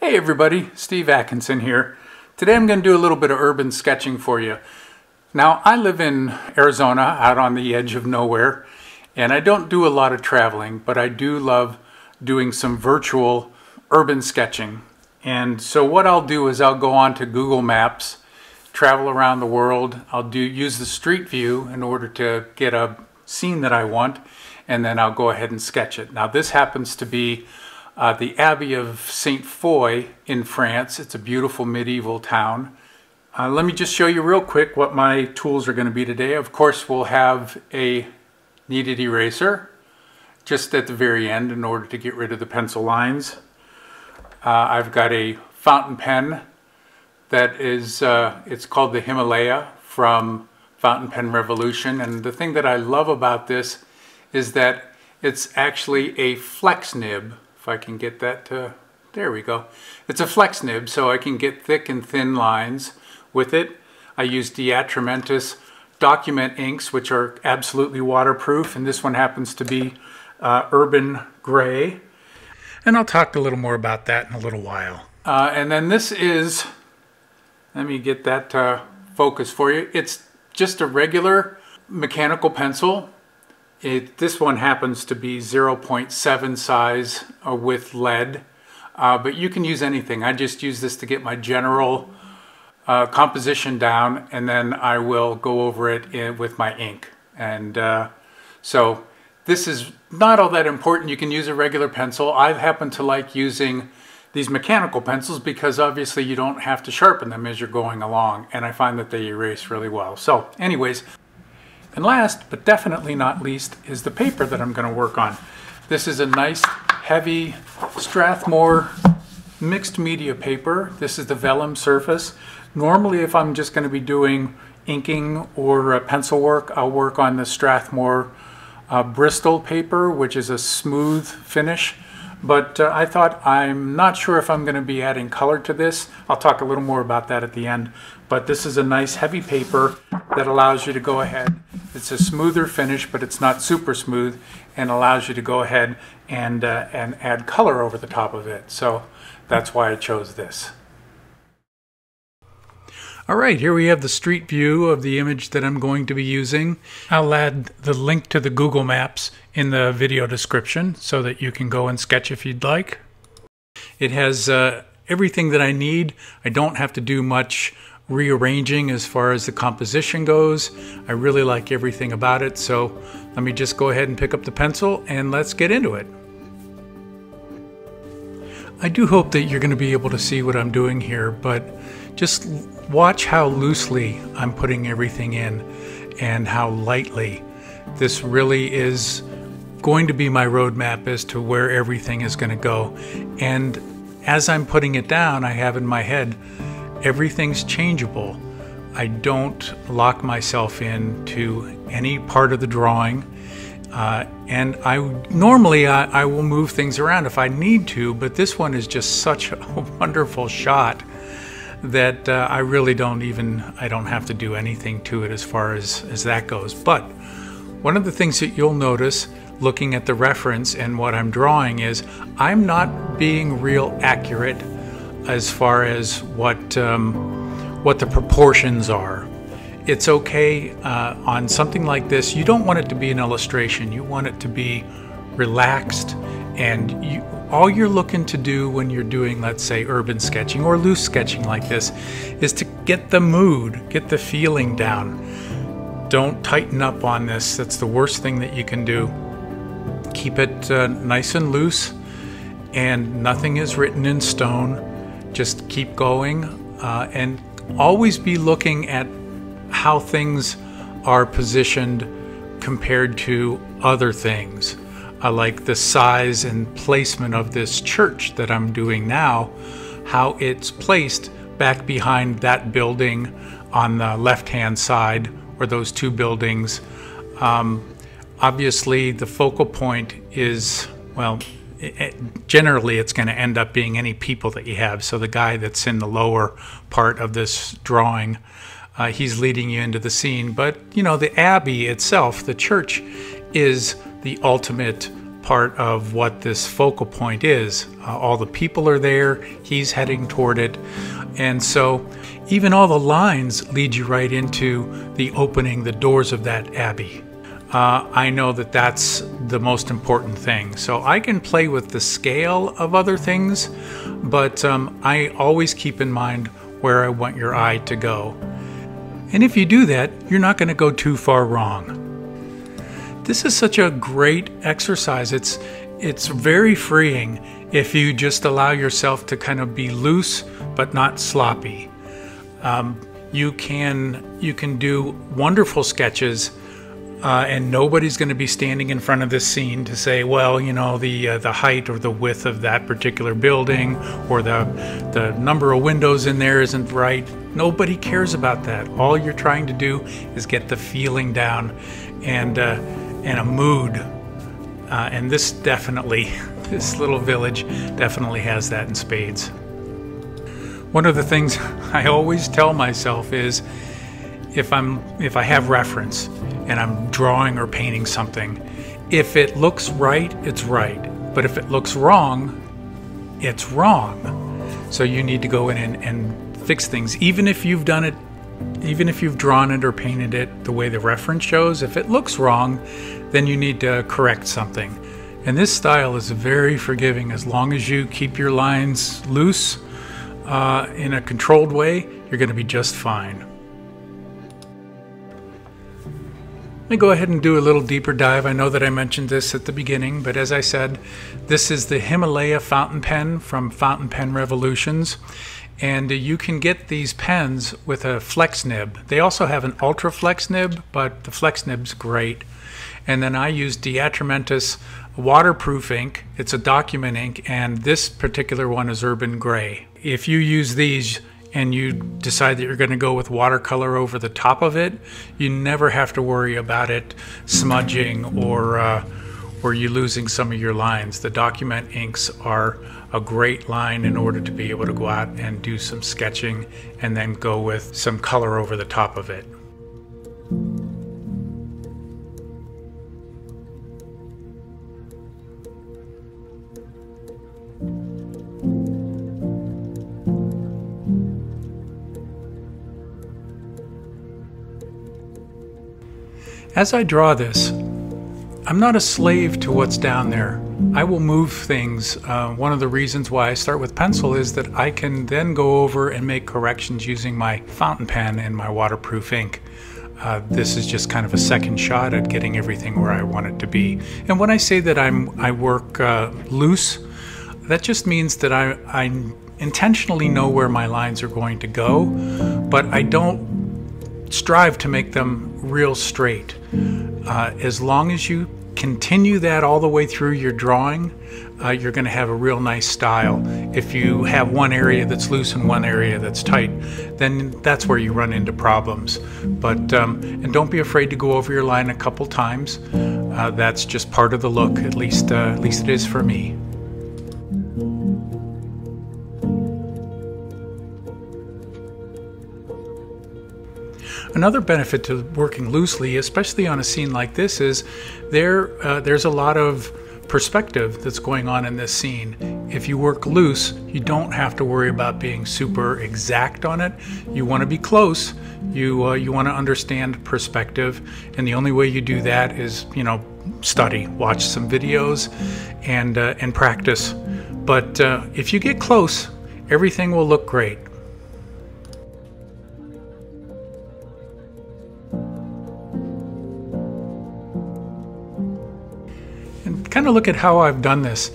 Hey everybody, Steve Atkinson here. Today I'm going to do a little bit of urban sketching for you. Now I live in Arizona, out on the edge of nowhere, and I don't do a lot of traveling, but I do love doing some virtual urban sketching. And so what I'll do is I'll go on to Google Maps, travel around the world. I'll use the street view in order to get a scene that I want, and then I'll go ahead and sketch it. Now this happens to be the Abbey of Saint Foy in France. It's a beautiful medieval town. Let me just show you real quick what my tools are going to be today. Of course, we'll have a kneaded eraser just at the very end in order to get rid of the pencil lines. I've got a fountain pen that is, it's called the Himalaya from Fountain Pen Revolution. And the thing that I love about this is that it's actually a flex nib. If I can get that to, there we go. It's a flex nib, so I can get thick and thin lines with it. I use Diatramentus document inks, which are absolutely waterproof, and this one happens to be Urban Gray. And I'll talk a little more about that in a little while. And then this is, let me get that to focus for you. It's just a regular mechanical pencil. This one happens to be 0.7 size with lead, but you can use anything. I just use this to get my general composition down, and then I will go over it with my ink. And so this is not all that important. You can use a regular pencil. I happen to like using these mechanical pencils because obviously you don't have to sharpen them as you're going along, and I find that they erase really well. So anyways, and last, but definitely not least, is the paper that I'm going to work on. This is a nice, heavy Strathmore mixed media paper. This is the vellum surface. Normally, if I'm just going to be doing inking or pencil work, I'll work on the Strathmore Bristol paper, which is a smooth finish. But I thought, I'm not sure if I'm going to be adding color to this. I'll talk a little more about that at the end. But this is a nice heavy paper that allows you to go ahead. It's a smoother finish, but it's not super smooth, and allows you to go ahead and add color over the top of it. So that's why I chose this. All right, here we have the street view of the image that I'm going to be using. I'll add the link to the Google Maps in the video description so that you can go and sketch if you'd like. It has everything that I need. I don't have to do much rearranging as far as the composition goes. I really like everything about it, so let me just go ahead and pick up the pencil and let's get into it. I do hope that you're going to be able to see what I'm doing here, but just watch how loosely I'm putting everything in and how lightly. This really is going to be my roadmap as to where everything is going to go. And as I'm putting it down, I have in my head, everything's changeable. I don't lock myself into any part of the drawing. And normally I will move things around if I need to, but this one is just such a wonderful shot that I really don't have to do anything to it as far as that goes. But one of the things that you'll notice looking at the reference and what I'm drawing is I'm not being real accurate as far as what the proportions are. It's okay on something like this. You don't want it to be an illustration. You want it to be relaxed, and all you're looking to do when you're doing, let's say, urban sketching or loose sketching like this is to get the mood, get the feeling down. Don't tighten up on this. That's the worst thing that you can do. Keep it nice and loose, and nothing is written in stone. Just keep going, and always be looking at how things are positioned compared to other things. Like the size and placement of this church that I'm doing now, how it's placed back behind that building on the left-hand side, or those two buildings. Obviously, the focal point is, well, generally it's going to end up being any people that you have. So the guy that's in the lower part of this drawing, he's leading you into the scene. But, you know, the abbey itself, the church, is the ultimate part of what this focal point is. All the people are there, he's heading toward it, and so even all the lines lead you right into the opening, the doors of that abbey. I know that that's the most important thing. So I can play with the scale of other things, but I always keep in mind where I want your eye to go. And if you do that, you're not going to go too far wrong. This is such a great exercise. It's very freeing if you just allow yourself to kind of be loose but not sloppy. You can do wonderful sketches, and nobody's going to be standing in front of this scene to say, well, you know, the height or the width of that particular building or the number of windows in there isn't right. Nobody cares about that. All you're trying to do is get the feeling down and a mood. And this little village definitely has that in spades. One of the things I always tell myself is if I have reference and I'm drawing or painting something, if it looks right, it's right. But if it looks wrong, it's wrong. So you need to go in and fix things. Even if you've done it, even if you've drawn it or painted it the way the reference shows, if it looks wrong, then you need to correct something. And this style is very forgiving. As long as you keep your lines loose in a controlled way, you're going to be just fine. Let me go ahead and do a little deeper dive. I know that I mentioned this at the beginning, but as I said, this is the Himalaya fountain pen from Fountain Pen Revolutions. And you can get these pens with a flex nib. They also have an ultra flex nib, but the flex nib's great. And then I use Diatramentus waterproof ink. It's a document ink, and this particular one is Urban Gray. If you use these and you decide that you're going to go with watercolor over the top of it, you never have to worry about it smudging or you losing some of your lines. The document inks are a great line in order to be able to go out and do some sketching and then go with some color over the top of it. As I draw this, I'm not a slave to what's down there. I will move things. One of the reasons why I start with pencil is that I can then go over and make corrections using my fountain pen and my waterproof ink. This is just kind of a second shot at getting everything where I want it to be. And when I say that I work loose, that just means that I intentionally know where my lines are going to go, but I don't strive to make them real straight. As long as you continue that all the way through your drawing, you're going to have a real nice style. If you have one area that's loose and one area that's tight, then that's where you run into problems. But and don't be afraid to go over your line a couple times. That's just part of the look, at least it is for me. Another benefit to working loosely, especially on a scene like this, is there's a lot of perspective that's going on in this scene. If you work loose, you don't have to worry about being super exact on it. You want to be close. You want to understand perspective, and the only way you do that is, you know, study, watch some videos, and practice. But if you get close, everything will look great. Kind of look at how I've done this.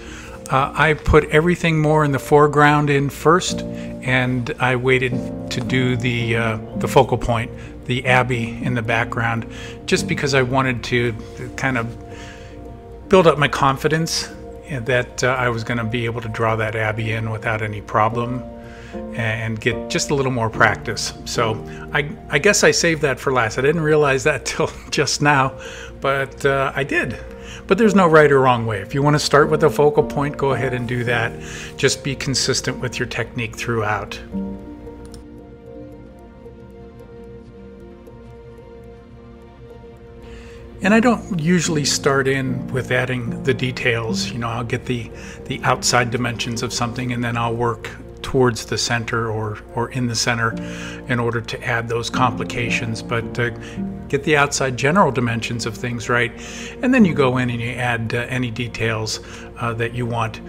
I put everything more in the foreground in first, and I waited to do the focal point, the abbey, in the background, just because I wanted to kind of build up my confidence that I was going to be able to draw that abbey in without any problem and get just a little more practice. So I guess I saved that for last. I didn't realize that till just now, but I did. But there's no right or wrong way. If you want to start with a focal point, go ahead and do that. Just be consistent with your technique throughout. And I don't usually start in with adding the details. You know, I'll get the outside dimensions of something and then I'll work towards the center or in the center in order to add those complications, but get the outside general dimensions of things right, and then you go in and you add any details that you want.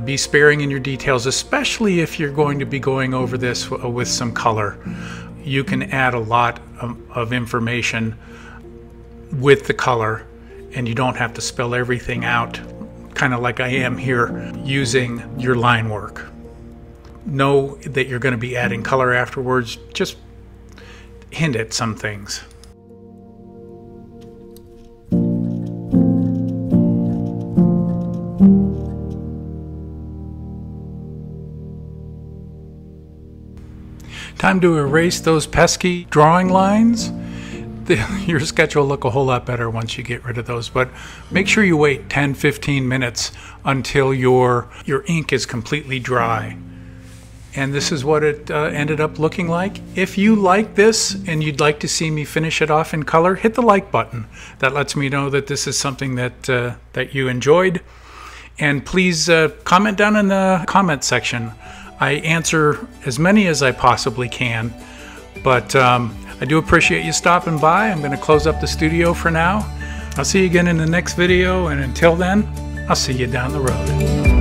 Be sparing in your details, especially if you're going to be going over this with some color. You can add a lot of information with the color, and you don't have to spell everything out, kind of like I am here using your line work. Know that you're going to be adding color afterwards. Just hint at some things. Time to erase those pesky drawing lines. Your sketch will look a whole lot better once you get rid of those, but make sure you wait 10-15 minutes until your ink is completely dry. And this is what it ended up looking like. If you like this and you'd like to see me finish it off in color, hit the like button. That lets me know that this is something that you enjoyed. And please comment down in the comment section. I answer as many as I possibly can, but I do appreciate you stopping by. I'm going to close up the studio for now. I'll see you again in the next video, and until then, I'll see you down the road.